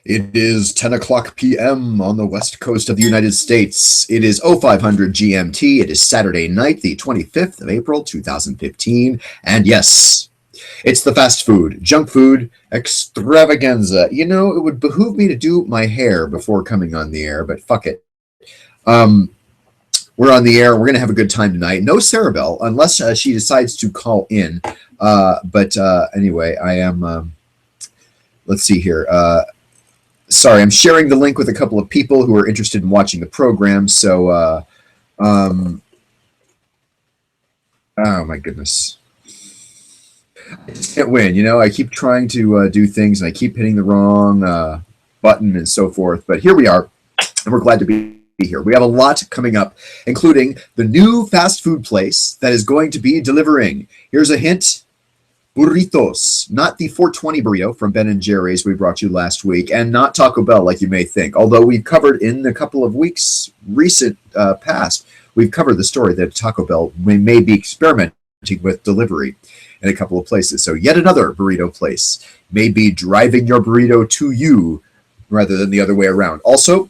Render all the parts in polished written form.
It is 10 o'clock p.m. on the west coast of the United States. It is 0500 GMT. It is Saturday night, the 25th of April, 2015. And yes, it's the fast food, junk food, extravaganza. You know, it would behoove me to do my hair before coming on the air, but fuck it. Um, we're on the air. We're going to have a good time tonight. No Sarah Bell, unless she decides to call in. But anyway, I am, let's see here. Sorry, I'm sharing the link with a couple of people who are interested in watching the program. So, oh my goodness. I just can't win. You know, I keep trying to do things and I keep hitting the wrong button and so forth. But here we are, and we're glad to be here. We have a lot coming up, including the new fast food place that is going to be delivering. Here's a hint. Burritos, not the 420 burrito from Ben & Jerry's we brought you last week, and not Taco Bell like you may think. Although we've covered in a couple of weeks recent past, we've covered the story that Taco Bell may be experimenting with delivery in a couple of places. So yet another burrito place may be driving your burrito to you rather than the other way around. Also,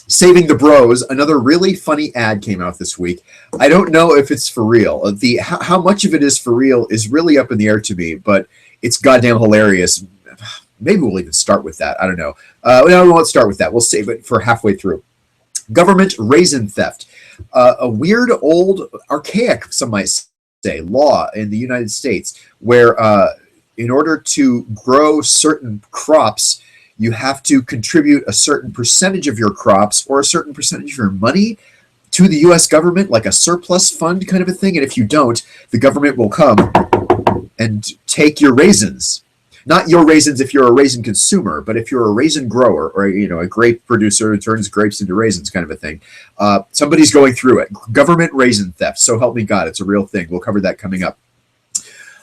Saving the Bros, another really funny ad came out this week. I don't know if it's for real. How much of it is for real is really up in the air to me, but it's goddamn hilarious. Maybe we'll even start with that. I don't know. No, we won't start with that. We'll save it for halfway through. Government raisin theft. A weird, old, archaic, some might say, law in the United States where in order to grow certain crops, you have to contribute a certain percentage of your crops or a certain percentage of your money to the U.S. government, like a surplus fund kind of a thing. And if you don't, the government will come and take your raisins. Not your raisins if you're a raisin consumer, but if you're a raisin grower or, you know, a grape producer who turns grapes into raisins kind of a thing. Somebody's going through it. Government raisin theft. So help me God, it's a real thing. We'll cover that coming up.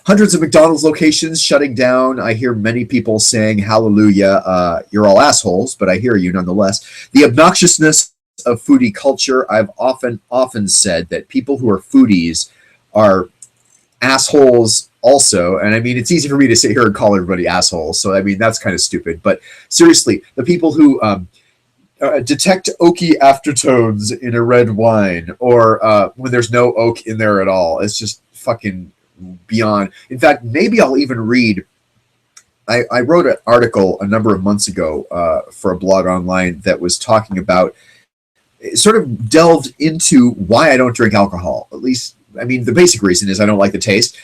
Hundreds of McDonald's locations shutting down. I hear many people saying, hallelujah, you're all assholes, but I hear you nonetheless. The obnoxiousness of foodie culture. I've often said that people who are foodies are assholes also. And I mean, it's easy for me to sit here and call everybody assholes. So, I mean, that's kind of stupid. But seriously, the people who detect oaky aftertones in a red wine or when there's no oak in there at all, it's just fucking beyond. In fact, maybe I'll even read. I wrote an article a number of months ago for a blog online that was talking about, sort of delved into why I don't drink alcohol. At least, I mean, the basic reason is I don't like the taste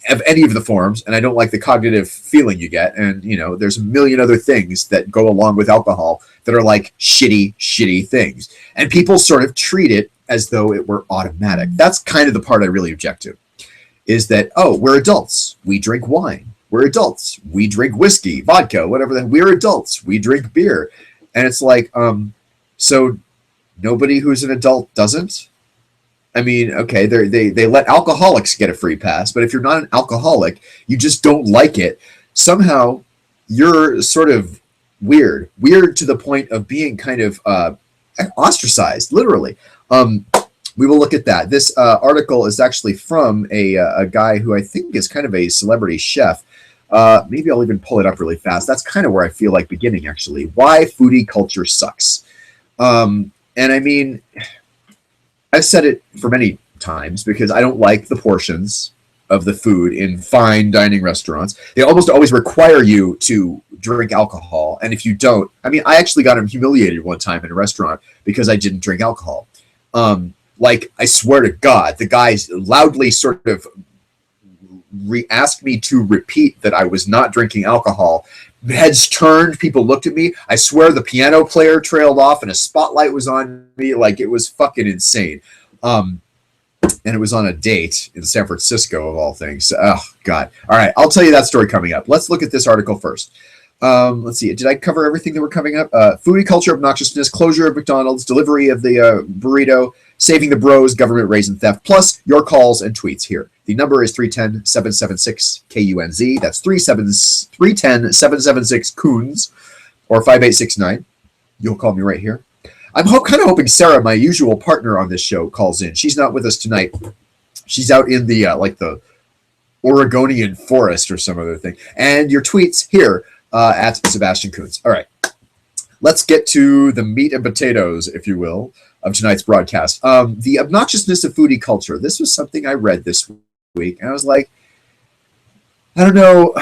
of any of the forms, and I don't like the cognitive feeling you get. And, you know, there's a million other things that go along with alcohol that are like shitty things. And people sort of treat it as though it were automatic. That's kind of the part I really object to. Is that, oh, we're adults. We drink wine. We're adults. We drink whiskey, vodka, whatever. We're adults. We drink beer. And it's like, so nobody who's an adult doesn't? I mean, okay, they let alcoholics get a free pass, but if you're not an alcoholic, you just don't like it, somehow you're sort of weird to the point of being kind of ostracized, literally. We will look at that. This article is actually from a guy who I think is kind of a celebrity chef. Maybe I'll even pull it up really fast. That's kind of where I feel like beginning, actually. Why foodie culture sucks. And I mean, I've said it for many times because I don't like the portions of the food in fine dining restaurants. They almost always require you to drink alcohol. And if you don't, I mean, I actually got humiliated one time in a restaurant because I didn't drink alcohol. Like, I swear to God, the guys loudly sort of asked me to repeat that I was not drinking alcohol. Heads turned, people looked at me. I swear the piano player trailed off and a spotlight was on me. Like, it was fucking insane. And it was on a date in San Francisco, of all things. Oh, God. All right, I'll tell you that story coming up. Let's look at this article first. Let's see. Did I cover everything that were coming up? Foodie culture, obnoxiousness, closure of McDonald's, delivery of the burrito, Saving the Bros, government raisin theft, plus your calls and tweets here. The number is 310-776-KUNZ. That's 310-776-KUNZ or 5869. You'll call me right here. I'm kind of hoping Sarah, my usual partner on this show, calls in. She's not with us tonight. She's out in the the Oregonian forest or some other thing. And your tweets here at Sebastian Kuntz. All right. let's get to the meat and potatoes, if you will, of tonight's broadcast. The obnoxiousness of foodie culture. This was something I read this week, and I was like, I don't know.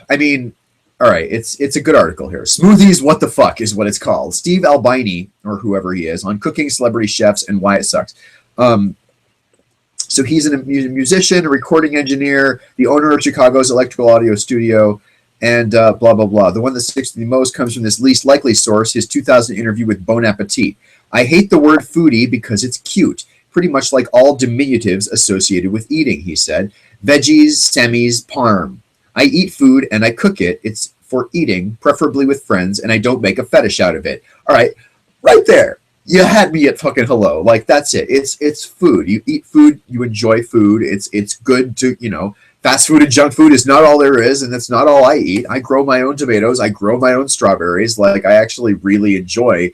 I mean, all right, it's a good article here. Smoothies, what the fuck is what it's called. Steve Albini, or whoever he is, on cooking celebrity chefs and why it sucks. So he's a musician, a recording engineer, the owner of Chicago's electrical audio studio, and blah, blah, blah. The one that sticks to me most comes from this least likely source, his 2000 interview with Bon Appetit. I hate the word foodie because it's cute, pretty much like all diminutives associated with eating, he said. Veggies, semis, parm. I eat food and I cook it. It's for eating, preferably with friends, and I don't make a fetish out of it. All right, right there. You had me at fucking hello. Like, that's it. It's food. You eat food. You enjoy food. It's good to, fast food and junk food is not all there is, and that's not all I eat. I grow my own tomatoes. I grow my own strawberries. Like, I actually really enjoy.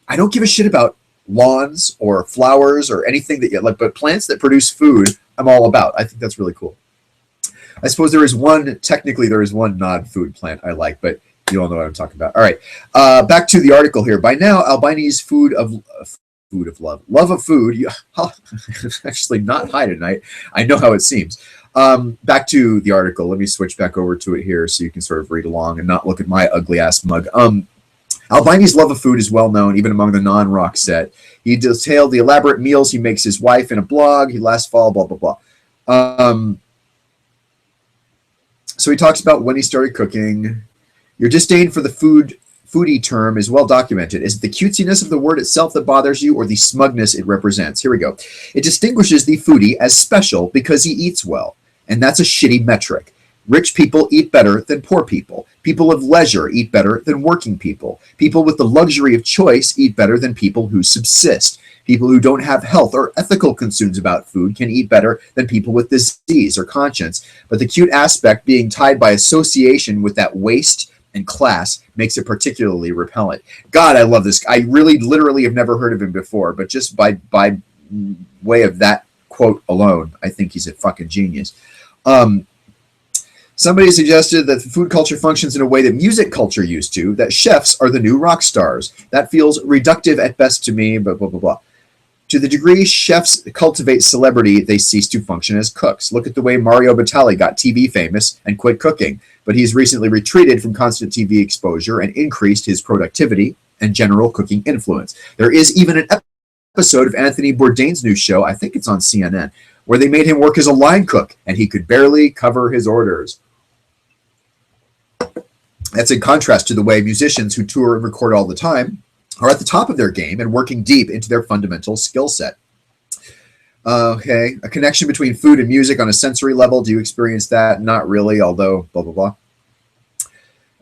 I don't give a shit about lawns or flowers or anything that you like, but plants that produce food, I'm all about. I think that's really cool. I suppose there is one non-food plant I like, but you all know what I'm talking about. All right, back to the article here. By now, Albini's food of love of food. Actually, not high tonight. I know how it seems. Back to the article. Let me switch back over to it here so you can sort of read along and not look at my ugly ass mug. Albini's love of food is well known even among the non-rock set. He detailed the elaborate meals he makes his wife in a blog. He last fall, blah blah blah. So he talks about when he started cooking. Your disdain for the foodie term is well documented. Is it the cutesiness of the word itself that bothers you, or the smugness it represents? Here we go. It distinguishes the foodie as special because he eats well, and that's a shitty metric. Rich people eat better than poor people. People of leisure eat better than working people. People with the luxury of choice eat better than people who subsist. People who don't have health or ethical concerns about food can eat better than people with disease or conscience. But the cute aspect being tied by association with that waste and class makes it particularly repellent. God, I love this. I really literally have never heard of him before, but just by way of that quote alone, I think he's a fucking genius. Somebody suggested that food culture functions in a way that music culture used to, that chefs are the new rock stars. That feels reductive at best to me, but blah, blah, blah. To the degree chefs cultivate celebrity, they cease to function as cooks. Look at the way Mario Batali got TV famous and quit cooking, but he's recently retreated from constant TV exposure and increased his productivity and general cooking influence. There is even an episode of Anthony Bourdain's new show, I think it's on CNN, where they made him work as a line cook, and he could barely cover his orders. That's in contrast to the way musicians who tour and record all the time are at the top of their game and working deep into their fundamental skill set. Okay, a connection between food and music on a sensory level. Do you experience that? Not really, although blah, blah, blah.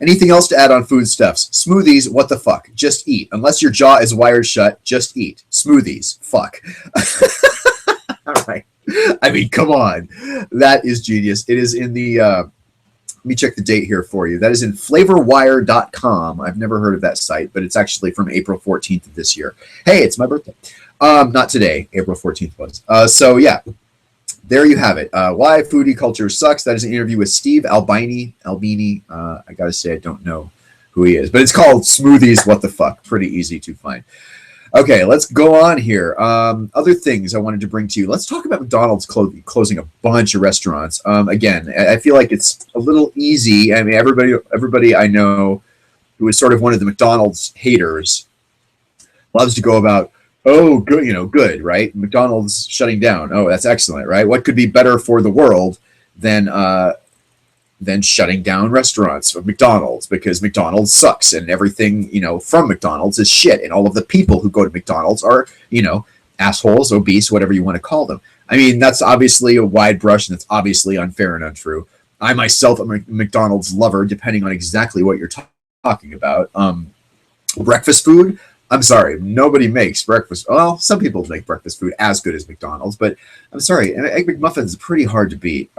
Anything else to add on foodstuffs? Smoothies, what the fuck? Just eat. Unless your jaw is wired shut, just eat. Smoothies, fuck. All right. I mean, come on. That is genius. It is in the... let me check the date here for you. That is in flavorwire.com. I've never heard of that site, but it's actually from April 14th of this year. Hey, it's my birthday. Not today. April 14th was. So, yeah, there you have it. Why foodie culture sucks. That is an interview with Steve Albini. I got to say, I don't know who he is, but it's called Smoothies, What the Fuck. Pretty easy to find. Okay, let's go on here. Other things I wanted to bring to you. Let's talk about McDonald's closing a bunch of restaurants. Again, I feel like it's a little easy. I mean, everybody I know who is sort of one of the McDonald's haters loves to go about, oh, good, good, right? McDonald's shutting down. Oh, that's excellent, right? What could be better for the world than shutting down restaurants of McDonald's, because McDonald's sucks and everything, from McDonald's is shit. And all of the people who go to McDonald's are, assholes, obese, whatever you want to call them. I mean, that's obviously a wide brush and it's obviously unfair and untrue. I myself am a McDonald's lover, depending on exactly what you're talking about. Breakfast food, I'm sorry, nobody makes breakfast. Well, some people make breakfast food as good as McDonald's, but I'm sorry, an Egg McMuffin is pretty hard to beat.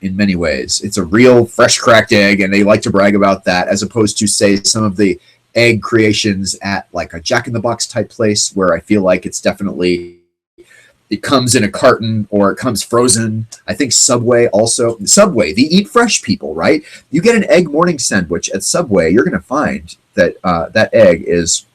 In many ways, it's a real fresh cracked egg, and they like to brag about that, as opposed to, say, some of the egg creations at like a Jack in the Box type place, where I feel like it's definitely, it comes in a carton or it comes frozen. I think Subway, the Eat Fresh people, right? You get an egg morning sandwich at Subway, you're going to find that that egg is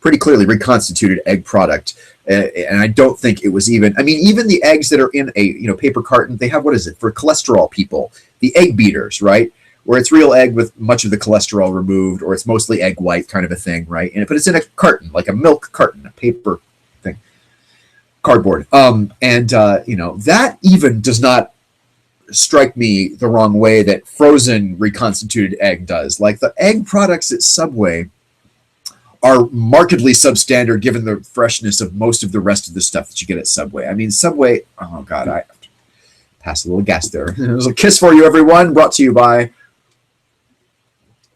pretty clearly reconstituted egg product. And I don't think it was even, I mean, even the eggs that are in a, paper carton, they have, what is it, for cholesterol people, the egg beaters, right? Where it's real egg with much of the cholesterol removed, or it's mostly egg white kind of a thing, right? But it's in a carton, like a milk carton, a paper thing, cardboard. That even does not strike me the wrong way that frozen reconstituted egg does. Like the egg products at Subway are markedly substandard given the freshness of most of the rest of the stuff that you get at Subway. I mean, Subway, oh God, I have to pass a little gas there. There's a kiss for you, everyone, brought to you by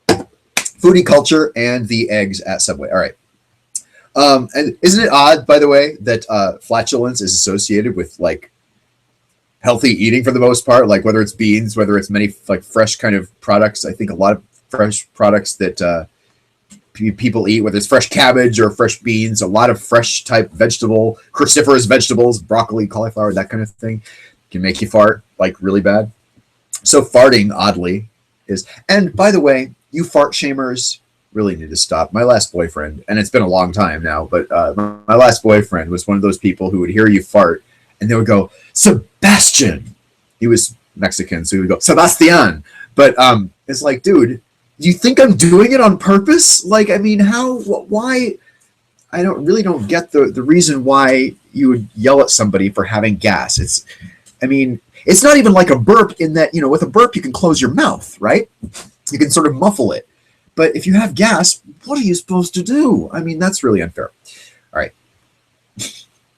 Foodie Culture and the eggs at Subway. All right. And isn't it odd, by the way, that flatulence is associated with like healthy eating for the most part, like whether it's beans, whether it's many like fresh kind of products. I think a lot of fresh products that people eat, whether it's fresh cabbage or fresh beans, a lot of fresh type vegetable, cruciferous vegetables, broccoli, cauliflower, that kind of thing can make you fart like really bad. So farting, oddly, is, and by the way, you fart shamers really need to stop. My last boyfriend, and it's been a long time now, but my last boyfriend was one of those people who would hear you fart and they would go, Sebastian. He was Mexican, so he would go, Sebastian. But it's like, dude, do you think I'm doing it on purpose? Like, I mean, why? I don't get the reason why you would yell at somebody for having gas. It's not even like a burp in that, with a burp, you can close your mouth, right? You can sort of muffle it. But if you have gas, what are you supposed to do? I mean, that's really unfair. All right.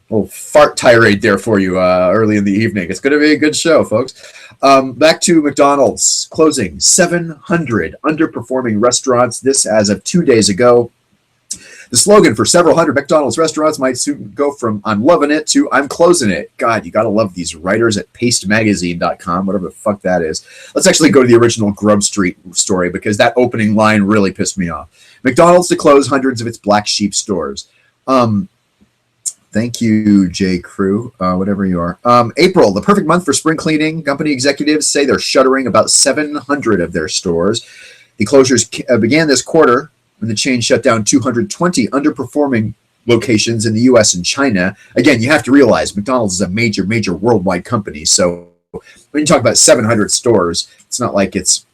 Little fart tirade there for you early in the evening. It's going to be a good show, folks. Back to McDonald's. Closing 700 underperforming restaurants. This as of 2 days ago. The slogan for several hundred McDonald's restaurants might soon go from I'm loving it to I'm closing it. God, you got to love these writers at pastemagazine.com, whatever the fuck that is. Let's actually go to the original Grub Street story because that opening line really pissed me off. McDonald's to close hundreds of its black sheep stores. Thank you, J. Crew, whatever you are. April, the perfect month for spring cleaning. Company executives say they're shuttering about 700 of their stores. The closures began this quarter when the chain shut down 220 underperforming locations in the U.S. and China. Again, you have to realize McDonald's is a major, major worldwide company. So when you talk about 700 stores, it's not like it's,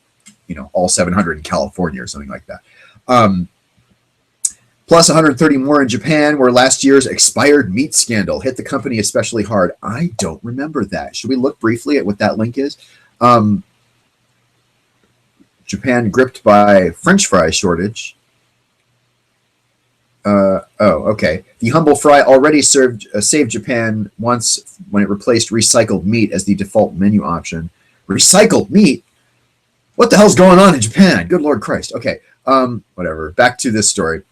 all 700 in California or something like that. Plus 130 more in Japan, where last year's expired meat scandal hit the company especially hard. I don't remember that. Should we look briefly at what that link is? Japan gripped by French fry shortage. Okay. The humble fry already saved Japan once when it replaced recycled meat as the default menu option. Recycled meat? What the hell's going on in Japan? Good Lord Christ. Okay. Whatever. Back to this story.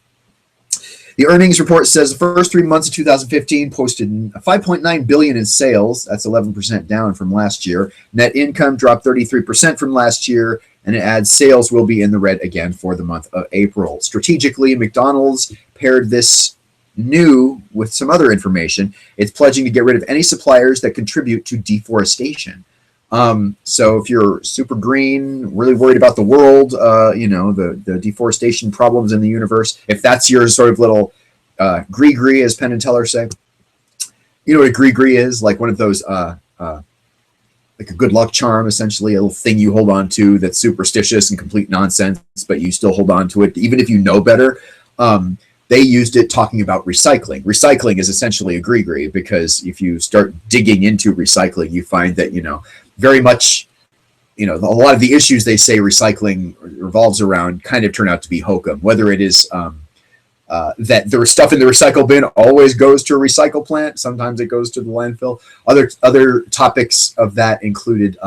The earnings report says the first 3 months of 2015 posted $5.9 billion in sales. That's 11% down from last year. Net income dropped 33% from last year, and it adds sales will be in the red again for the month of April. Strategically, McDonald's paired this new with some other information. It's pledging to get rid of any suppliers that contribute to deforestation. So if you're super green, really worried about the world, the deforestation problems in the universe, if that's your sort of little gree-gree, as Penn and Teller say, you know what a gree-gree is? Like one of those, like a good luck charm, essentially, a little thing you hold on to that's superstitious and complete nonsense, but you still hold on to it, even if you know better. They used it talking about recycling. Recycling is essentially a gree-gree because if you start digging into recycling, you find that, very much, a lot of the issues they say recycling revolves around kind of turn out to be hokum, whether it is that the stuff in the recycle bin always goes to a recycle plant. Sometimes it goes to the landfill. Other topics of that included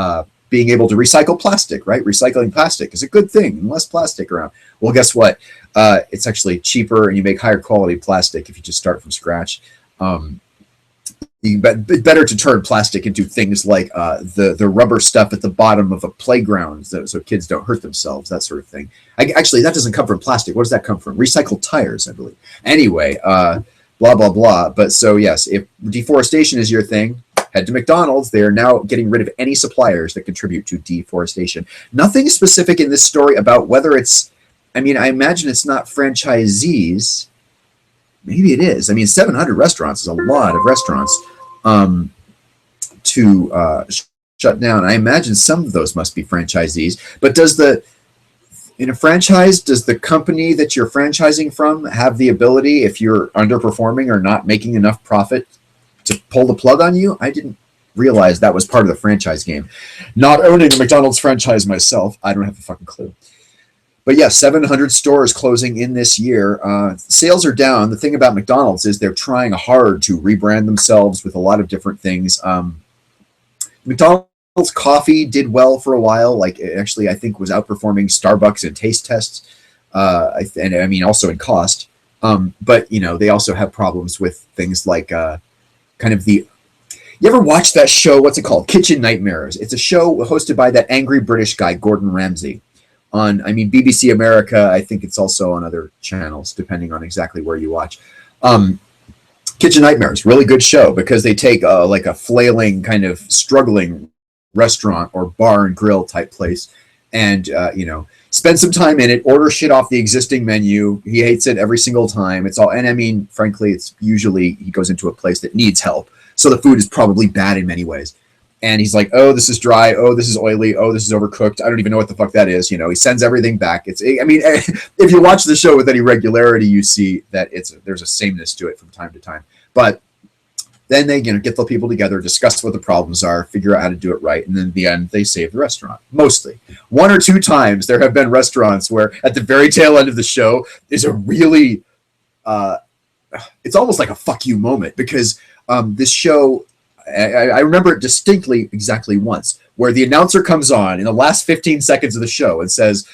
being able to recycle plastic, right? Recycling plastic is a good thing, less plastic around. Well, guess what? It's actually cheaper and you make higher quality plastic if you just start from scratch. Better to turn plastic into things like the rubber stuff at the bottom of a playground so kids don't hurt themselves, that sort of thing. Actually, that doesn't come from plastic. Where does that come from? Recycled tires, I believe. Anyway, blah, blah, blah. But so, yes, if deforestation is your thing, head to McDonald's. They are now getting rid of any suppliers that contribute to deforestation. Nothing specific in this story about whether it's I mean, I imagine it's not franchisees. Maybe it is. I mean, 700 restaurants is a lot of restaurants to shut down. I imagine some of those must be franchisees. But in a franchise, does the company that you're franchising from have the ability, if you're underperforming or not making enough profit, to pull the plug on you? I didn't realize that was part of the franchise game. Not owning a McDonald's franchise myself, I don't have a fucking clue. But yeah, 700 stores closing in this year. Sales are down. The thing about McDonald's is they're trying hard to rebrand themselves with a lot of different things. McDonald's coffee did well for a while. Like, it actually, I think, was outperforming Starbucks in taste tests, and I mean also in cost. But you know, they also have problems with things like kind of the. You ever watch that show? What's it called? Kitchen Nightmares. It's a show hosted by that angry British guy, Gordon Ramsay. On, I mean, BBC America. I think it's also on other channels, depending on exactly where you watch. Kitchen Nightmares, really good show, because they take like a flailing, kind of struggling restaurant or bar and grill type place, and you know, spend some time in it, order shit off the existing menu. He hates it every single time. It's all, and I mean, frankly, it's usually he goes into a place that needs help, so the food is probably bad in many ways. And he's like, oh, this is dry. Oh, this is oily. Oh, this is overcooked. I don't even know what the fuck that is. You know, he sends everything back. I mean, if you watch the show with any regularity, you see that there's a sameness to it from time to time. But then they, you know, get the people together, discuss what the problems are, figure out how to do it right, and then in the end, they save the restaurant. Mostly. 1 or 2 times there have been restaurants where at the very tail end of the show is a really, it's almost like a fuck you moment, because this show, I remember it distinctly exactly once, where the announcer comes on in the last 15 seconds of the show and says,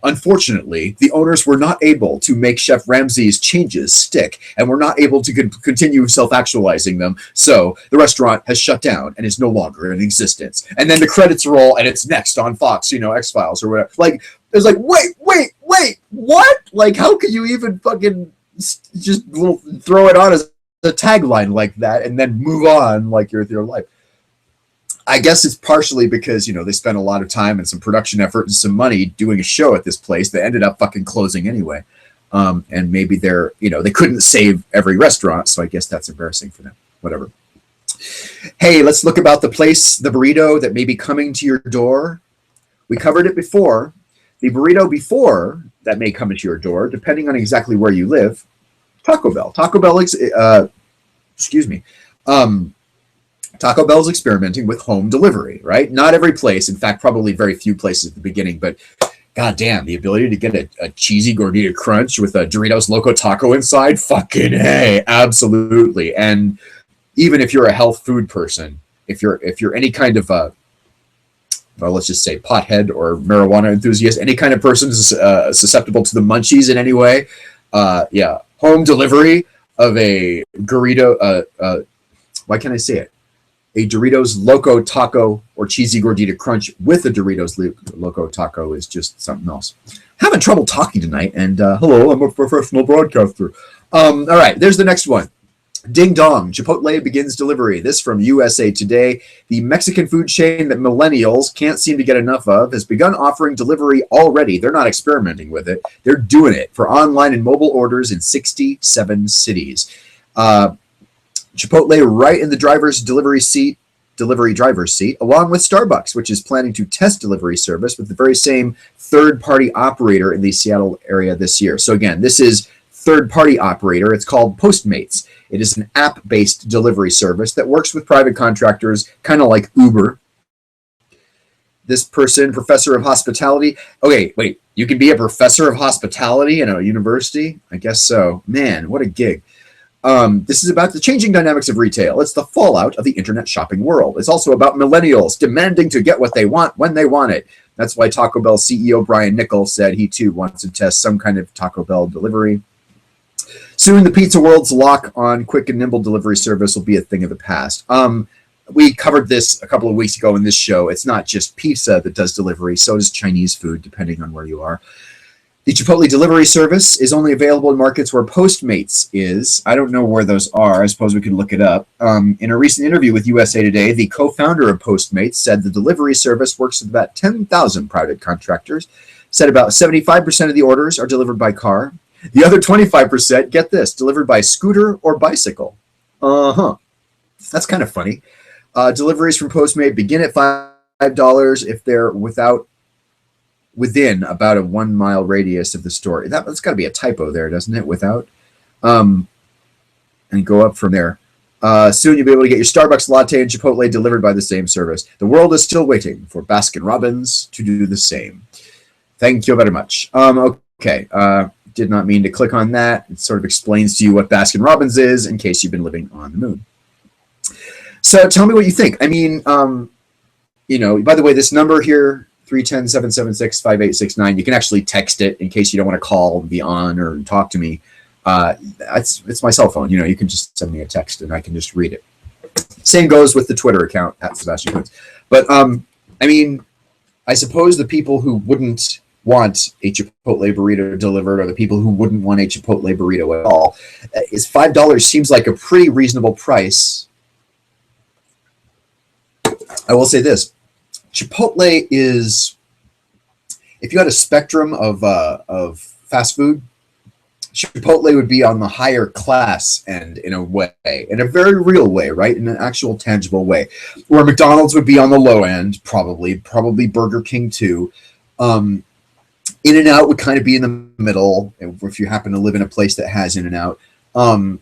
unfortunately, the owners were not able to make Chef Ramsay's changes stick, and were not able to continue self-actualizing them, so the restaurant has shut down and is no longer in existence. And then the credits roll, and it's next on Fox, you know, X-Files or whatever. Like, it's like, wait, what? Like, how could you even fucking just throw it on as a tagline like that and then move on like you're with your life? I guess it's partially because, you know, they spent a lot of time and some production effort and some money doing a show at this place that ended up fucking closing anyway. And maybe they're, you know, they couldn't save every restaurant, so I guess that's embarrassing for them. Whatever. Hey, let's look about the place, the burrito that may be coming to your door. We covered it before. The burrito before that may come to your door, depending on exactly where you live, Taco Bell. Taco Bell, Taco Bell's experimenting with home delivery, right? Not every place, in fact, probably very few places at the beginning, but goddamn, the ability to get a cheesy gordita crunch with a Doritos Loco Taco inside, fucking hey, absolutely. And even if you're a health food person, if you're any kind of well, let's just say pothead or marijuana enthusiast, any kind of person susceptible to the munchies in any way, yeah, home delivery of a burrito, why can't I say it? A Doritos Loco Taco or cheesy gordita crunch with a Doritos Loco Taco is just something else. Having trouble talking tonight, and hello, I'm a professional broadcaster. All right, there's the next one. Ding dong, Chipotle begins delivery. This from USA Today. The Mexican food chain that millennials can't seem to get enough of has begun offering delivery already. They're not experimenting with it. They're doing it for online and mobile orders in 67 cities. Chipotle right in the delivery driver's seat, along with Starbucks, which is planning to test delivery service with the very same third-party operator in the Seattle area this year. So again, this is third-party operator. It's called Postmates. It is an app-based delivery service that works with private contractors, kind of like Uber. This person, professor of hospitality. Okay, wait, you can be a professor of hospitality in a university? I guess so. Man, what a gig. This is about the changing dynamics of retail. It's the fallout of the internet shopping world. It's also about millennials demanding to get what they want when they want it. That's why Taco Bell CEO Brian Niccol said he too wants to test some kind of Taco Bell delivery. Soon the pizza world's lock on quick and nimble delivery service will be a thing of the past. We covered this a couple of weeks ago in this show. It's not just pizza that does delivery, so does Chinese food, depending on where you are. The Chipotle delivery service is only available in markets where Postmates is. I don't know where those are. I suppose we can look it up. In a recent interview with USA Today, the co-founder of Postmates said the delivery service works with about 10,000 private contractors. said about 75% of the orders are delivered by car. The other 25%, get this, delivered by scooter or bicycle. Uh-huh. That's kind of funny. Deliveries from Postmate begin at $5 if they're within about a 1 mile radius of the store. That's got to be a typo there, doesn't it? Without. And go up from there. Soon you'll be able to get your Starbucks latte and Chipotle delivered by the same service. The world is still waiting for Baskin-Robbins to do the same. Thank you very much. Okay. Did not mean to click on that. It sort of explains to you what Baskin-Robbins is in case you've been living on the moon. So tell me what you think. I mean, by the way, this number here, 310-776-5869, you can actually text it in case you don't want to call and be on or talk to me. It's my cell phone. You can just send me a text and I can just read it. Same goes with the Twitter account at Sebastian Coates. But I suppose the people who wouldn't want a Chipotle burrito delivered, or the people who wouldn't want a Chipotle burrito at all, is $5 seems like a pretty reasonable price. I will say this: Chipotle is, if you had a spectrum of fast food, Chipotle would be on the higher class end in a way, in a very real way, right? In an actual tangible way. Where McDonald's would be on the low end, probably Burger King too. In-N-Out would kind of be in the middle if you happen to live in a place that has In-N-Out. And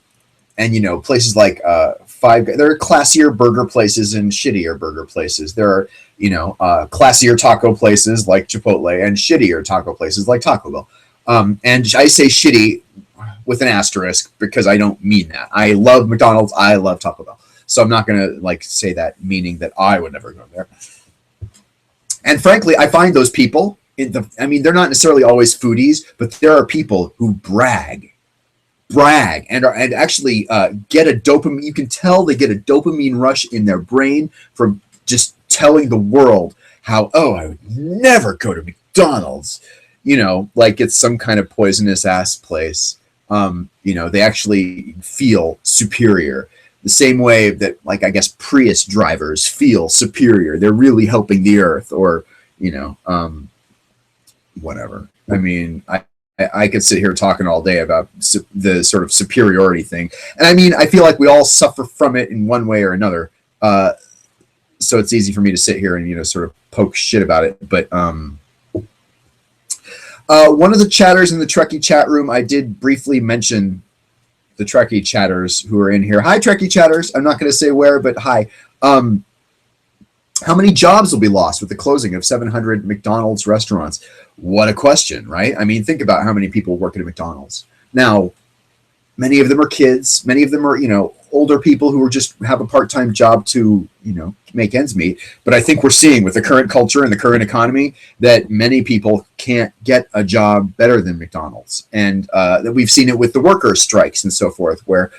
places like there are classier burger places and shittier burger places. There are, classier taco places like Chipotle and shittier taco places like Taco Bell. And I say shitty with an asterisk because I don't mean that. I love McDonald's. I love Taco Bell. So I'm not going to say that meaning that I would never go there. And frankly, I find those people they're not necessarily always foodies, but there are people who brag and actually get a dopamine. You can tell they get a dopamine rush in their brain from just telling the world how, I would never go to McDonald's. Like it's some kind of poisonous ass place. They actually feel superior. The same way that, I guess Prius drivers feel superior. They're really helping the earth, or, whatever. I mean, I could sit here talking all day about the sort of superiority thing. And I feel like we all suffer from it in one way or another. So it's easy for me to sit here and, sort of poke shit about it. But, one of the chatters in the Trekkie chat room, I did briefly mention the Trekkie chatters who are in here. Hi, Trekkie chatters. I'm not going to say where, but hi. How many jobs will be lost with the closing of 700 McDonald's restaurants? What a question, right? Think about how many people work at a McDonald's. Now, many of them are kids. Many of them are, older people who just have a part-time job to, make ends meet. But I think we're seeing with the current culture and the current economy that many people can't get a job better than McDonald's. And that we've seen it with the worker strikes and so forth, where,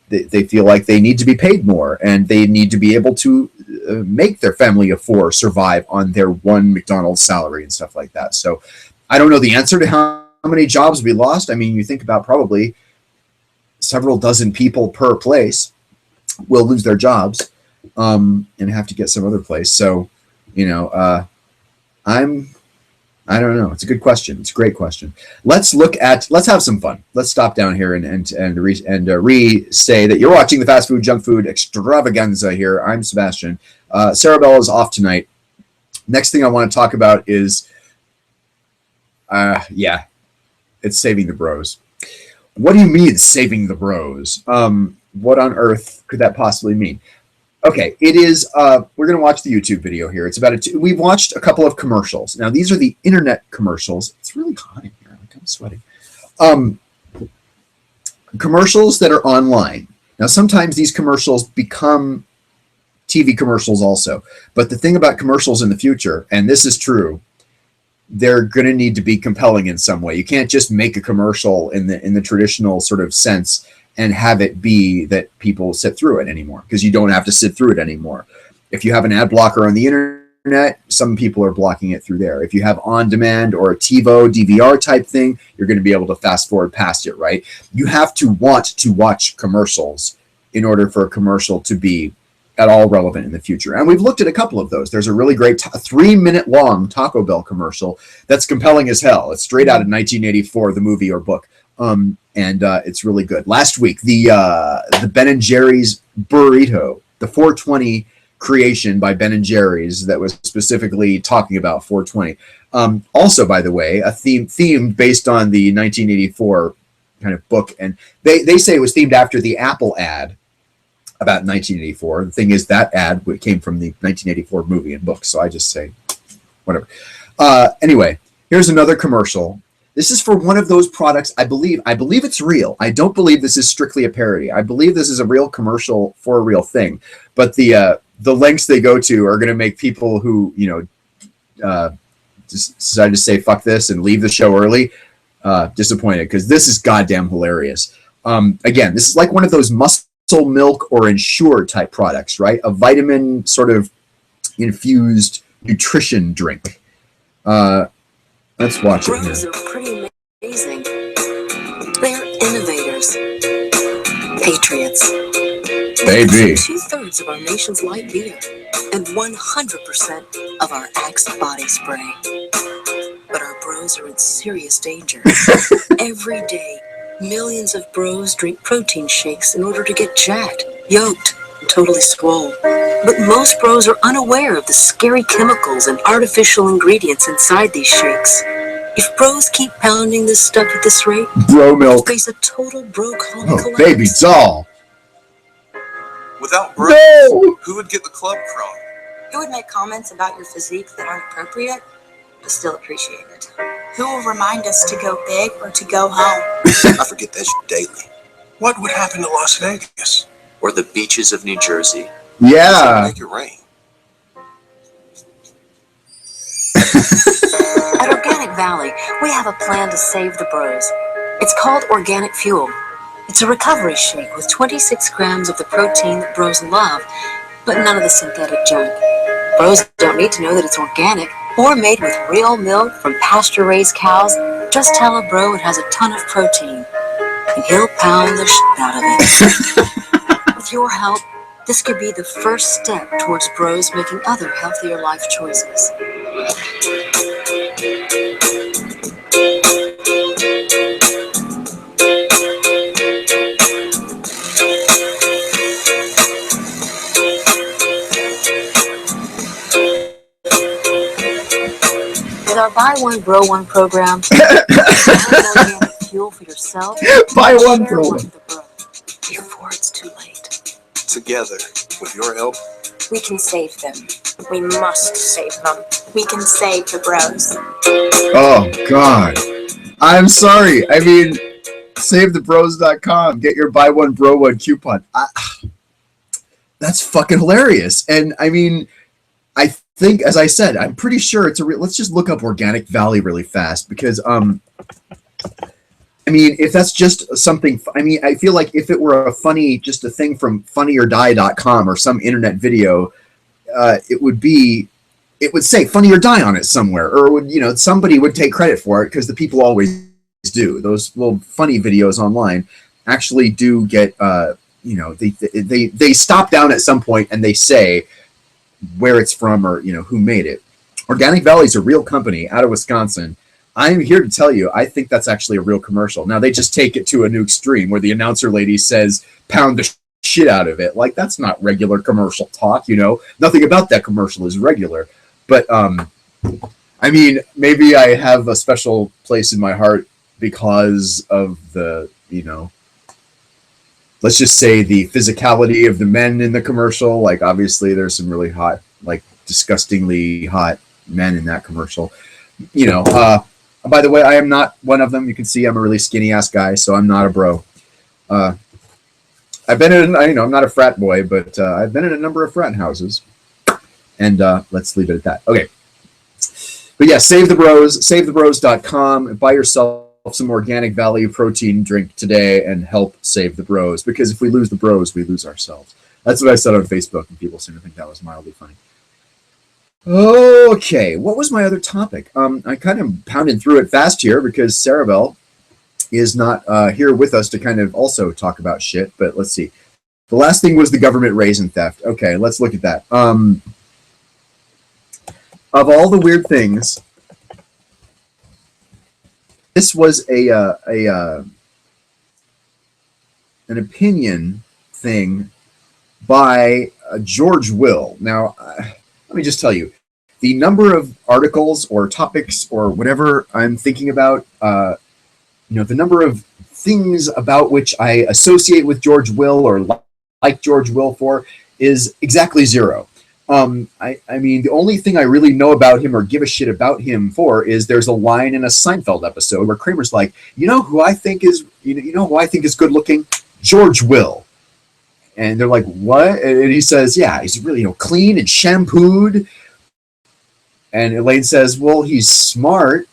they feel like they need to be paid more and they need to be able to make their family of four survive on their one McDonald's salary and stuff like that. So I don't know the answer to how many jobs will be lost. You think about probably several dozen people per place will lose their jobs and have to get some other place. So, I don't know. It's a good question. It's a great question. Let's have some fun. Let's stop down here and say that you're watching the Fast Food Junk Food Extravaganza here. I'm Sebastian. Sarah Bell is off tonight. Next thing I want to talk about is, it's saving the bros. What do you mean saving the bros? What on earth could that possibly mean? Okay, it is, we're going to watch the YouTube video here. It's about we've watched a couple of commercials. Now, these are the internet commercials. It's really hot in here. I'm sweating. Commercials that are online. Now, sometimes these commercials become TV commercials also. But the thing about commercials in the future, and this is true, they're going to need to be compelling in some way. You can't just make a commercial in the traditional sort of sense and have it be that people sit through it anymore, because you don't have to sit through it anymore. If you have an ad blocker on the internet, some people are blocking it through there. If you have on demand or a TiVo, DVR type thing, you're going to be able to fast forward past it, right? You have to want to watch commercials in order for a commercial to be at all relevant in the future. And we've looked at a couple of those. There's a really great 3-minute long Taco Bell commercial that's compelling as hell. It's straight out of 1984, the movie or book. And it's really good. Last week, the Ben and Jerry's burrito, the 420 creation by Ben and Jerry's that was specifically talking about 420. Also, by the way, a theme based on the 1984 kind of book, and they say it was themed after the Apple ad about 1984. The thing is, that ad came from the 1984 movie and book, so I just say whatever. Anyway, here's another commercial. This is for one of those products. I believe it's real. I don't believe this is strictly a parody. I believe this is a real commercial for a real thing. But the lengths they go to are going to make people who just decide to say fuck this and leave the show early disappointed, because this is goddamn hilarious. Again, this is like one of those muscle milk or Ensure type products, right? A vitamin sort of infused nutrition drink. Let's watch it Bros here. are pretty amazing. They're innovators, patriots. Baby. 2/3 of our nation's light beer and 100% of our Axe body spray. But our bros are in serious danger. Every day, millions of bros drink protein shakes in order to get jacked, yoked, and totally swole. But most bros are unaware of the scary chemicals and artificial ingredients inside these shakes. If bros keep pounding this stuff at this rate, Bro milk. we'll face a total bro colony Oh, collapse. baby doll. Without bros, No. who would get the club crawl? Who would make comments about your physique that aren't appropriate, but still appreciate it? Who will remind us to go big or to go home? I forget that shit daily. What would happen to Las Vegas? Or the beaches of New Jersey. Yeah. Make it rain. At Organic Valley, we have a plan to save the bros. It's called Organic Fuel. It's a recovery shake with 26 grams of the protein that bros love, but none of the synthetic junk. Bros don't need to know that it's organic or made with real milk from pasture-raised cows. Just tell a bro it has a ton of protein, and he'll pound the shit out of it. With your help, this could be the first step towards bros making other healthier life choices. With our Buy One, Bro One program, buy organic fuel for yourself, Buy one, share bro one one. with the bro before it's too late. Together, with your help, We can save them. We must save them. We can save the bros. Oh, God. I'm sorry. I mean, SaveTheBros.com. Get your Buy One, Bro One coupon. That's fucking hilarious. And, I mean, I think, as I said, I'm pretty sure it's a real... Let's just look up Organic Valley really fast, because, I mean, if that's just something... I mean, I feel like if it were a funny... Just a thing from funnyordie.com or some internet video, it would be... It would say Funny or Die on it somewhere, or would, you know, somebody would take credit for it, because the people always do. Those little funny videos online actually do get, you know, they stop down at some point and they say where it's from, or, you know, who made it. Organic Valley is a real company out of Wisconsin. I'm here to tell you, I think that's actually a real commercial. Now, they just take it to a new extreme where the announcer lady says, pound the shit out of it. Like, that's not regular commercial talk, you know? Nothing about that commercial is regular. But, I mean, maybe I have a special place in my heart because of the, you know, let's just say the physicality of the men in the commercial. Like, obviously, there's some really hot, like, disgustingly hot men in that commercial. You know, by the way, I am not one of them. You can see I'm a really skinny ass guy, so I'm not a bro. I've been in, you know, I'm not a frat boy, but I've been in a number of frat houses. And let's leave it at that. Okay. But yeah, Save the Bros, SaveTheBros.com. Buy yourself some Organic Valley protein drink today and help save the bros. Because if we lose the bros, we lose ourselves. That's what I said on Facebook, and people seem to think that was mildly funny. Okay, what was my other topic? I kind of pounded through it fast here because Sarabelle is not here with us to kind of also talk about shit. But let's see. The last thing was the government raisin theft. Okay, let's look at that. Of all the weird things, this was an opinion thing by George Will. Now, let me just tell you, the number of articles or topics or whatever I'm thinking about, the number of things about which I associate with George Will or like George Will for is exactly zero. I mean, the only thing I really know about him or give a shit about him for is there's a line in a Seinfeld episode where Kramer's like, you know who I think is good looking? George Will. And they're like, what? And he says, yeah, he's really, clean and shampooed. And Elaine says, well, he's smart.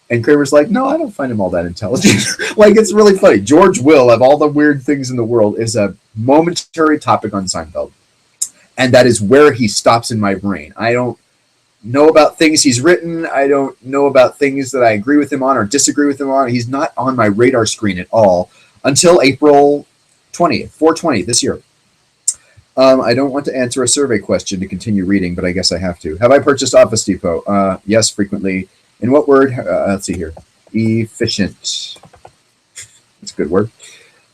And Kramer's like, no, I don't find him all that intelligent. Like, it's really funny. George Will, of all the weird things in the world, is a momentary topic on Seinfeld. And that is where he stops in my brain. I don't know about things he's written. I don't know about things that I agree with him on or disagree with him on. He's not on my radar screen at all until April 20th, 4/20 this year. I don't want to answer a survey question to continue reading, but I guess I have to. Have I purchased Office Depot? Yes, frequently. In what word? Let's see here. Efficient. That's a good word.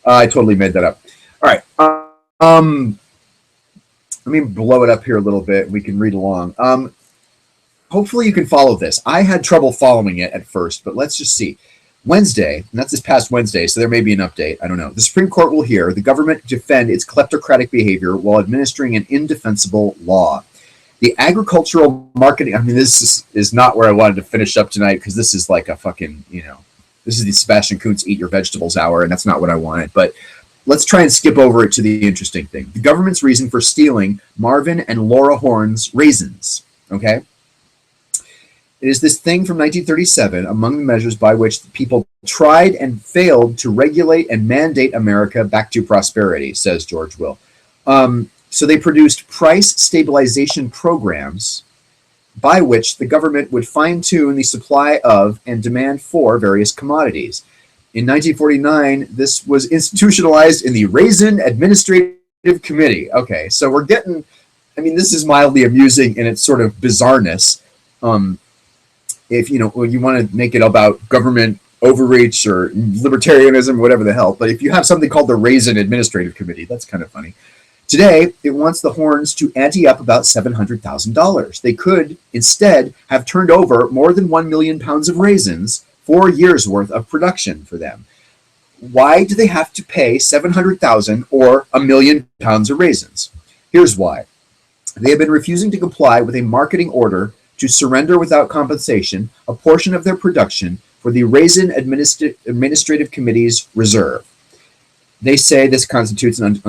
I totally made that up. All right. Let me blow it up here a little bit. We can read along. Hopefully you can follow this. I had trouble following it at first, but let's just see. Wednesday, and that's this past Wednesday, so there may be an update. I don't know. The Supreme Court will hear the government defend its kleptocratic behavior while administering an indefensible law. The agricultural marketing, I mean, this is not where I wanted to finish up tonight because this is like a fucking, this is the Sebastian Kuntz eat your vegetables hour, and that's not what I wanted. But let's try and skip over it to the interesting thing. The government's reason for stealing Marvin and Laura Horn's raisins, okay? It is this thing from 1937, among the measures by which the people tried and failed to regulate and mandate America back to prosperity, says George Will. So they produced price stabilization programs by which the government would fine-tune the supply of and demand for various commodities. In 1949, this was institutionalized in the Raisin Administrative Committee. Okay, so we're getting, this is mildly amusing in its sort of bizarreness. If you want to make it about government overreach or libertarianism or whatever the hell, but if you have something called the Raisin Administrative Committee, that's kind of funny. Today, it wants the Horns to ante up about $700,000. They could instead have turned over more than 1 million pounds of raisins, 4 years worth of production for them. Why do they have to pay $700,000 or 1 million pounds of raisins? Here's why. They have been refusing to comply with a marketing order to surrender without compensation a portion of their production for the Raisin Administrative Committee's reserve. They say this constitutes an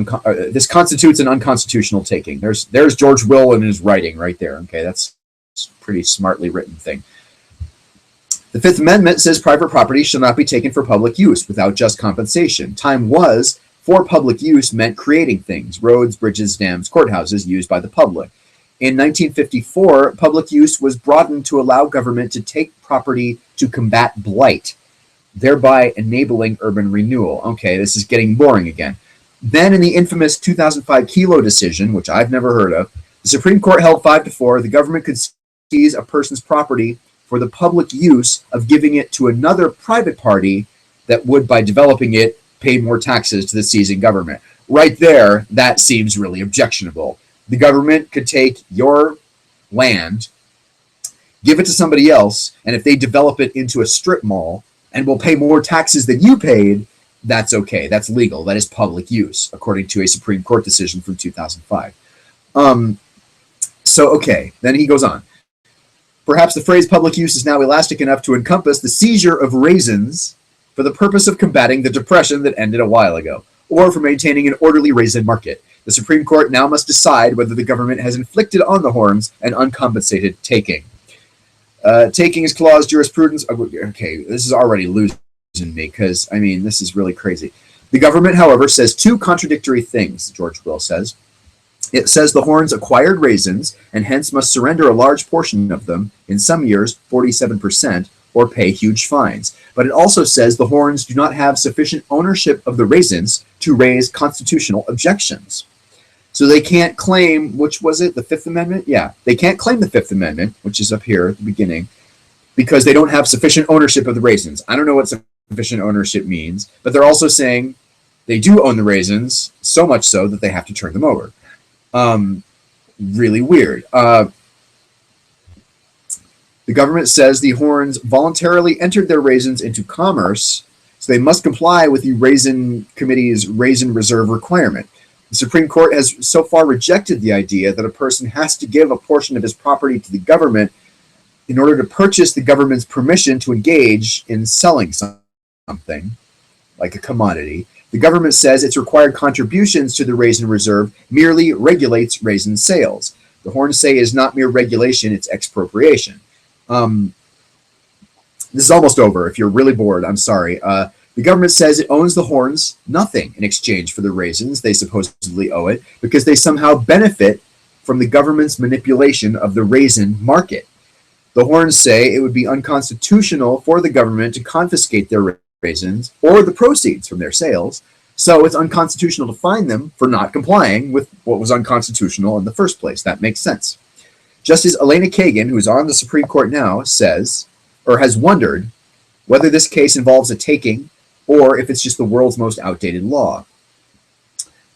unconstitutional taking. There's George Will in his writing right there. Okay, that's a pretty smartly written thing. The Fifth Amendment says private property shall not be taken for public use without just compensation. Time was for public use meant creating things, roads, bridges, dams, courthouses used by the public. In 1954, public use was broadened to allow government to take property to combat blight, thereby enabling urban renewal. Okay, this is getting boring again. Then in the infamous 2005 Kelo decision, which I've never heard of, the Supreme Court held 5-4, the government could seize a person's property for the public use of giving it to another private party that would, by developing it, pay more taxes to the seizing government. Right there, that seems really objectionable. The government could take your land, give it to somebody else, and if they develop it into a strip mall and will pay more taxes than you paid, that's okay. That's legal. That is public use, according to a Supreme Court decision from 2005. Okay, then he goes on. Perhaps the phrase public use is now elastic enough to encompass the seizure of raisins for the purpose of combating the depression that ended a while ago, or for maintaining an orderly raisin market. The Supreme Court now must decide whether the government has inflicted on the Horns an uncompensated taking. Takings clause jurisprudence. Okay, this is already losing me because, this is really crazy. The government, however, says two contradictory things, George Will says. It says the Horns acquired raisins and hence must surrender a large portion of them, in some years 47%, or pay huge fines. But it also says the horns do not have sufficient ownership of the raisins to raise constitutional objections. So they can't claim, which was it, the Fifth Amendment? Yeah, they can't claim the Fifth Amendment, which is up here at the beginning, because they don't have sufficient ownership of the raisins. I don't know what sufficient ownership means, but they're also saying they do own the raisins, so much so that they have to turn them over. Really weird. The government says the horns voluntarily entered their raisins into commerce, so they must comply with the Raisin Committee's raisin reserve requirement. The Supreme Court has so far rejected the idea that a person has to give a portion of his property to the government in order to purchase the government's permission to engage in selling something, like a commodity. The government says its required contributions to the raisin reserve merely regulates raisin sales. The horns say it is not mere regulation, it's expropriation. This is almost over. If you're really bored, I'm sorry. The government says it owns the horns nothing in exchange for the raisins they supposedly owe it, because they somehow benefit from the government's manipulation of the raisin market. The horns say it would be unconstitutional for the government to confiscate their raisins or the proceeds from their sales, so it's unconstitutional to fine them for not complying with what was unconstitutional in the first place. That makes sense. Justice Elena Kagan, who is on the Supreme Court now, says, or has wondered, whether this case involves a taking or if it's just the world's most outdated law.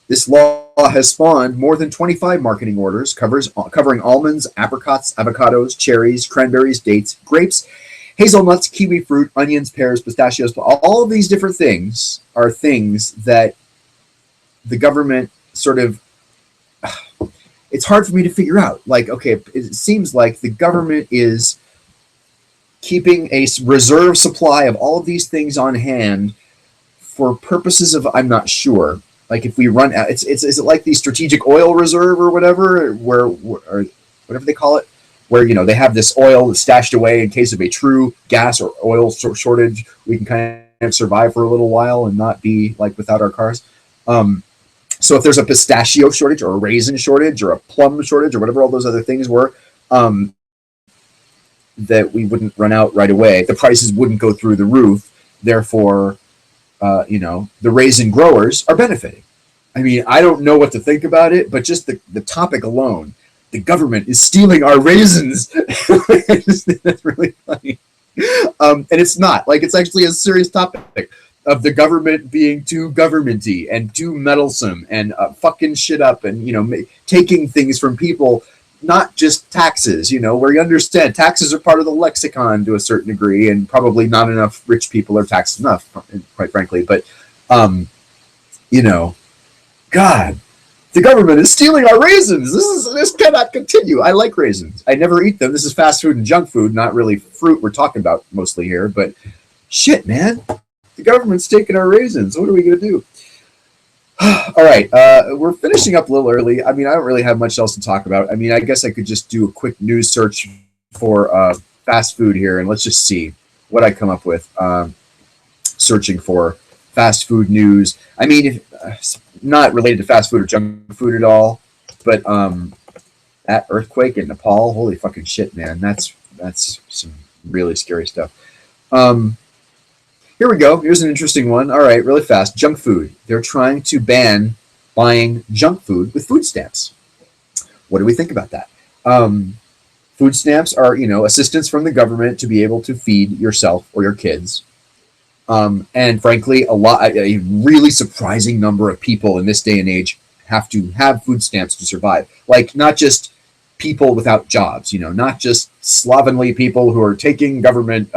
This law has spawned more than 25 marketing orders covering almonds, apricots, avocados, cherries, cranberries, dates, grapes, hazelnuts, kiwi fruit, onions, pears, pistachios. All of these different things are things that the government sort of, it's hard for me to figure out. Like, okay, it seems like the government is keeping a reserve supply of all of these things on hand for purposes of, I'm not sure. Like if we run out, is it like the strategic oil reserve or whatever, or whatever they call it, where, you know, they have this oil stashed away in case of a true gas or oil shortage. We can kind of survive for a little while and not be like without our cars. So if there's a pistachio shortage or a raisin shortage or a plum shortage or whatever all those other things were, that we wouldn't run out right away. The prices wouldn't go through the roof. Therefore, the raisin growers are benefiting. I mean, I don't know what to think about it, but just the topic alone, the government is stealing our raisins. I just think that's really funny. And it's not. Like, it's actually a serious topic of the government being too governmenty and too meddlesome and fucking shit up and, taking things from people, not just taxes, where you understand taxes are part of the lexicon to a certain degree, and probably not enough rich people are taxed enough, quite frankly. But, God, the government is stealing our raisins. This cannot continue. I like raisins. I never eat them. This is fast food and junk food, not really fruit we're talking about mostly here. But shit, man, the government's taking our raisins. What are we going to do? All right, we're finishing up a little early. I mean, I don't really have much else to talk about. I mean, I guess I could just do a quick news search for fast food here, and let's just see what I come up with. Searching for fast food news. I mean, not related to fast food or junk food at all, but that earthquake in Nepal, holy fucking shit, man. That's some really scary stuff. Here we go. Here's an interesting one. All right, really fast. Junk food. They're trying to ban buying junk food with food stamps. What do we think about that? Food stamps are, assistance from the government to be able to feed yourself or your kids. And frankly, a really surprising number of people in this day and age have to have food stamps to survive. Like, not just people without jobs, not just slovenly people who are taking government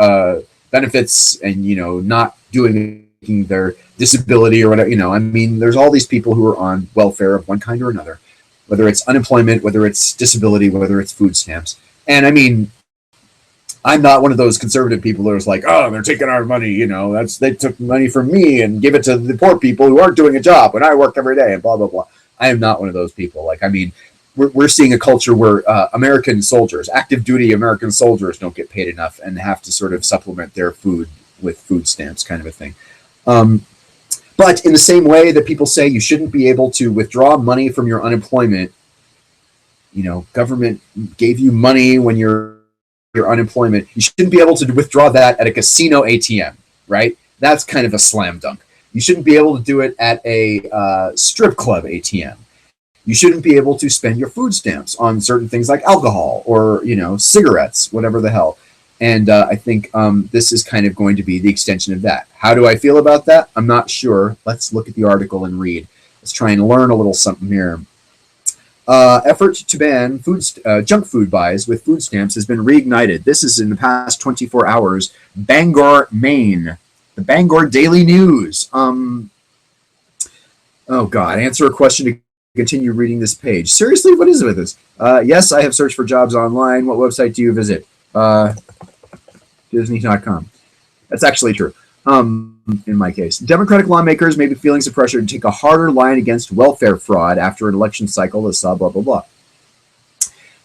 benefits and, not doing their disability or whatever, I mean, there's all these people who are on welfare of one kind or another, whether it's unemployment, whether it's disability, whether it's food stamps. And I mean, I'm not one of those conservative people who is like, oh, they're taking our money, they took money from me and give it to the poor people who aren't doing a job when I work every day and blah, blah, blah. I am not one of those people. Like, I mean, we're seeing a culture where American soldiers, active duty American soldiers, don't get paid enough and have to sort of supplement their food with food stamps, kind of a thing. But in the same way that people say you shouldn't be able to withdraw money from your unemployment, government gave you money when you're your unemployment, you shouldn't be able to withdraw that at a casino ATM, right? That's kind of a slam dunk. You shouldn't be able to do it at a strip club ATM. You shouldn't be able to spend your food stamps on certain things like alcohol or, cigarettes, whatever the hell. And I think this is kind of going to be the extension of that. How do I feel about that? I'm not sure. Let's look at the article and read. Let's try and learn a little something here. Effort to ban junk food buys with food stamps has been reignited. This is in the past 24 hours. Bangor, Maine. The Bangor Daily News. Oh, God. Answer a question to continue reading this page. Seriously? What is it with this? Yes, I have searched for jobs online. What website do you visit? Disney.com. That's actually true. In my case, Democratic lawmakers may be feeling some pressure to take a harder line against welfare fraud after an election cycle that saw blah, blah, blah.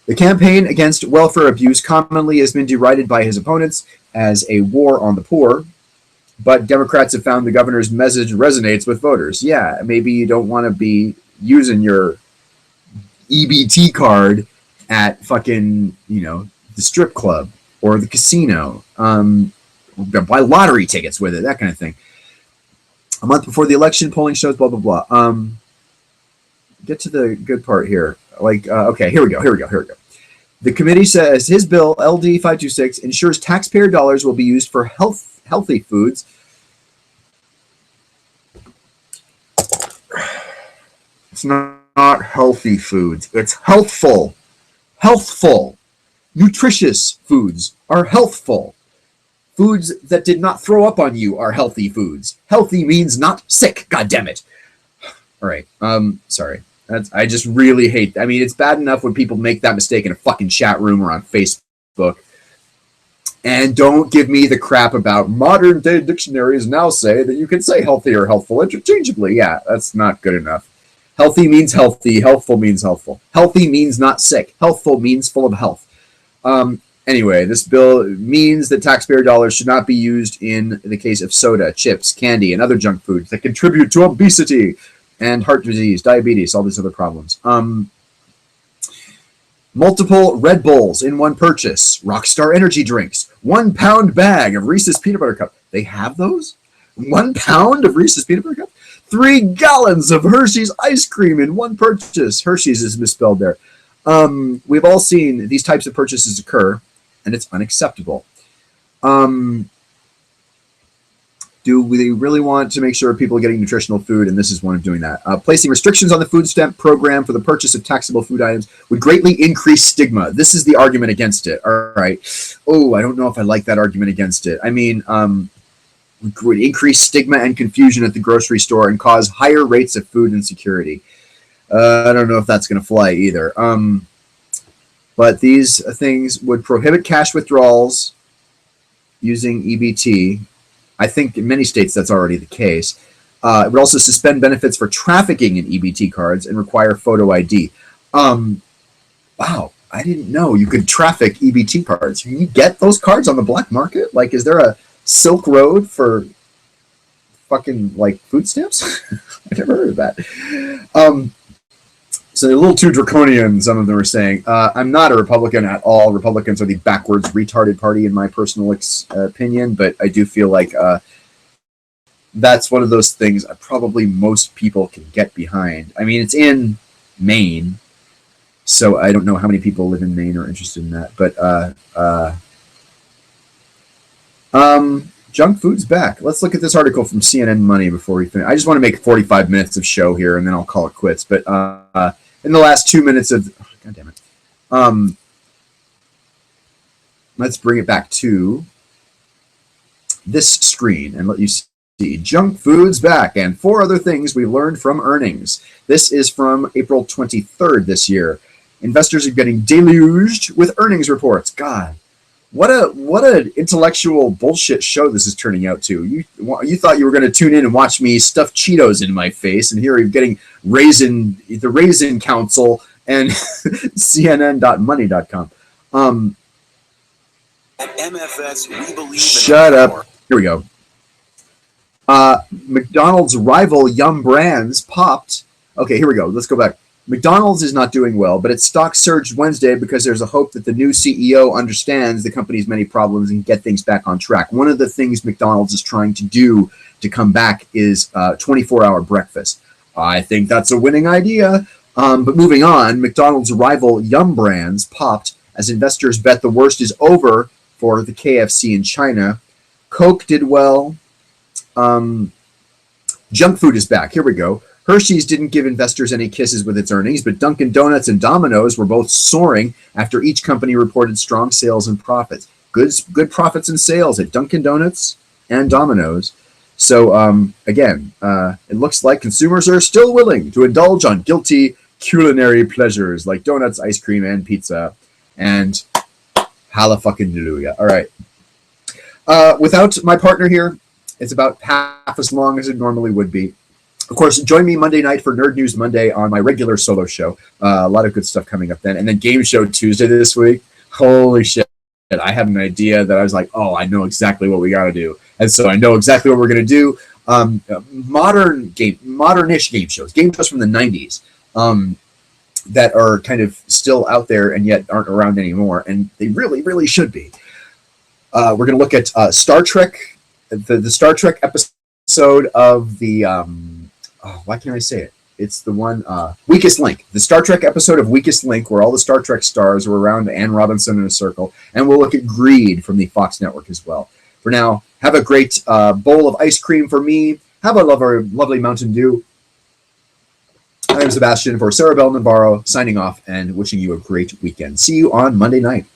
The campaign against welfare abuse commonly has been derided by his opponents as a war on the poor, but Democrats have found the governor's message resonates with voters. Yeah, maybe you don't want to be using your EBT card at fucking, the strip club or the casino. Buy lottery tickets with it, that kind of thing. A month before the election, polling shows blah, blah, blah. Get to the good part here. Okay, here we go. The committee says his bill, LD 526, ensures taxpayer dollars will be used for healthy foods. It's not healthy foods. It's healthful. Healthful. Nutritious foods are healthful. Foods that did not throw up on you are healthy foods. Healthy means not sick, goddammit. All right. Sorry. I just really hate. I mean, it's bad enough when people make that mistake in a fucking chat room or on Facebook. And don't give me the crap about modern day dictionaries now say that you can say healthy or healthful interchangeably. Yeah, that's not good enough. Healthy means healthy. Healthful means healthful. Healthy means not sick. Healthful means full of health. Anyway, this bill means that taxpayer dollars should not be used in the case of soda, chips, candy, and other junk foods that contribute to obesity and heart disease, diabetes, all these other problems. Multiple Red Bulls in one purchase, Rockstar energy drinks, 1 pound bag of Reese's peanut butter cup. They have those? 1 pound of Reese's peanut butter cup? 3 gallons of Hershey's ice cream in one purchase. Hershey's is misspelled there. We've all seen these types of purchases occur, and it's unacceptable. Do we really want to make sure people are getting nutritional food? And this is one of doing that. Placing restrictions on the food stamp program for the purchase of taxable food items would greatly increase stigma. This is the argument against it. All right. Oh, I don't know if I like that argument against it. I mean, would increase stigma and confusion at the grocery store and cause higher rates of food insecurity. I don't know if that's going to fly either. But these things would prohibit cash withdrawals using EBT. I think in many states that's already the case. It would also suspend benefits for trafficking in EBT cards and require photo ID. Wow, I didn't know you could traffic EBT cards. Can you get those cards on the black market? Like, is there a Silk Road for fucking, like, food stamps? I never heard of that. So they're a little too draconian, some of them are saying. I'm not a Republican at all. Republicans are the backwards, retarded party in my personal opinion, but I do feel like that's one of those things probably most people can get behind. I mean, it's in Maine, so I don't know how many people live in Maine or are interested in that. But junk food's back. Let's look at this article from CNN Money before we finish. I just want to make 45 minutes of show here, and then I'll call it quits. But in the last 2 minutes of, God damn it, let's bring it back to this screen and let you see junk food's back and 4 other things we learned from earnings. This is from April 23rd this year. Investors are getting deluged with earnings reports. God. What a intellectual bullshit show this is turning out to. You thought you were going to tune in and watch me stuff Cheetos in my face, and here you're getting the Raisin Council and CNN.money.com. At MFS, we believe in Shut up. Here we go. McDonald's rival Yum Brands popped. Okay, here we go. Let's go back. McDonald's is not doing well, but its stock surged Wednesday because there's a hope that the new CEO understands the company's many problems and get things back on track. One of the things McDonald's is trying to do to come back is 24-hour breakfast. I think that's a winning idea. But moving on, McDonald's rival Yum Brands popped as investors bet the worst is over for the KFC in China. Coke did well. Junk food is back. Here we go. Hershey's didn't give investors any kisses with its earnings, but Dunkin' Donuts and Domino's were both soaring after each company reported strong sales and profits. Good profits and sales at Dunkin' Donuts and Domino's. So, again, it looks like consumers are still willing to indulge on guilty culinary pleasures like donuts, ice cream, and pizza. And hallelujah. All right. Without my partner here, it's about half as long as it normally would be. Of course, join me Monday night for Nerd News Monday on my regular solo show. A lot of good stuff coming up then. And then Game Show Tuesday this week. Holy shit. I had an idea that I was like, oh, I know exactly what we got to do. And so I know exactly what we're going to do. Modern-ish game shows from the 90s that are kind of still out there and yet aren't around anymore. And they really, really should be. We're going to look at Star Trek, the Star Trek episode of the... why can't I say it? It's the one, Weakest Link. The Star Trek episode of Weakest Link, where all the Star Trek stars were around Anne Robinson in a circle. And we'll look at Greed from the Fox network as well. For now, have a great bowl of ice cream for me. Have a lovely Mountain Dew. I am Sebastian for Sarah Bell Navarro, signing off and wishing you a great weekend. See you on Monday night.